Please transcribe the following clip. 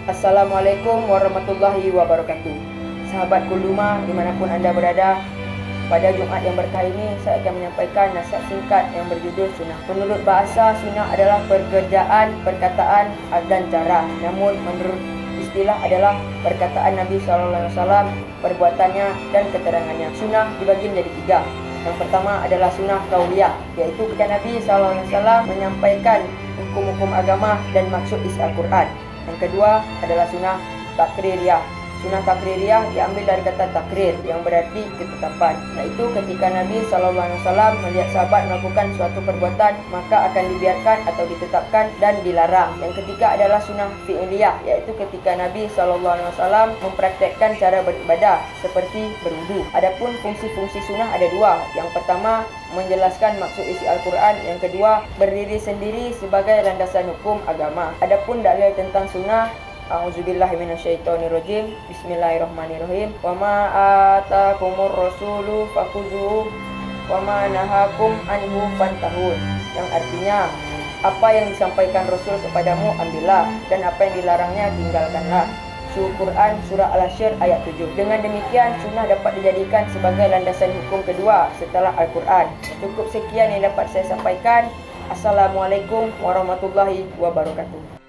Assalamualaikum warahmatullahi wabarakatuh. Sahabat Kuluma dimanapun anda berada, pada Jumat yang berkah ini saya akan menyampaikan nasihat singkat yang berjudul sunnah. Menurut bahasa, sunnah adalah pekerjaan, perkataan dan cara. Namun menurut istilah adalah perkataan Nabi SAW, perbuatannya dan keterangannya. Sunnah dibagi menjadi tiga. Yang pertama adalah sunnah qauliyah, iaitu ketika Nabi SAW menyampaikan hukum-hukum agama dan maksud isi Al-Quran. Yang kedua adalah sunnah takririyah. Sunnah takririyah diambil dari kata takrir yang berarti ketetapan. Iaitu ketika Nabi SAW melihat sahabat melakukan suatu perbuatan, maka akan dibiarkan atau ditetapkan dan dilarang. Yang ketiga adalah sunnah fi'liyah, iaitu ketika Nabi SAW mempraktekkan cara beribadah seperti berwudu. Adapun fungsi-fungsi sunnah ada dua. Yang pertama, menjelaskan maksud isi Al-Quran. Yang kedua, berdiri sendiri sebagai landasan hukum agama. Adapun dalil tentang sunnah, A'udzubillahi minasyaitonirrajim. Bismillahirrahmanirrahim. Wa ma atakumur rasulu fakhuzuhu wa ma nahakum anhu fantahun. Yang artinya, apa yang disampaikan Rasul kepadamu ambillah, dan apa yang dilarangnya tinggalkanlah. Quran surah Al-Hasyr ayat 7. Dengan demikian, sunnah dapat dijadikan sebagai landasan hukum kedua setelah Al-Quran. Cukup sekian yang dapat saya sampaikan. Assalamualaikum warahmatullahi wabarakatuh.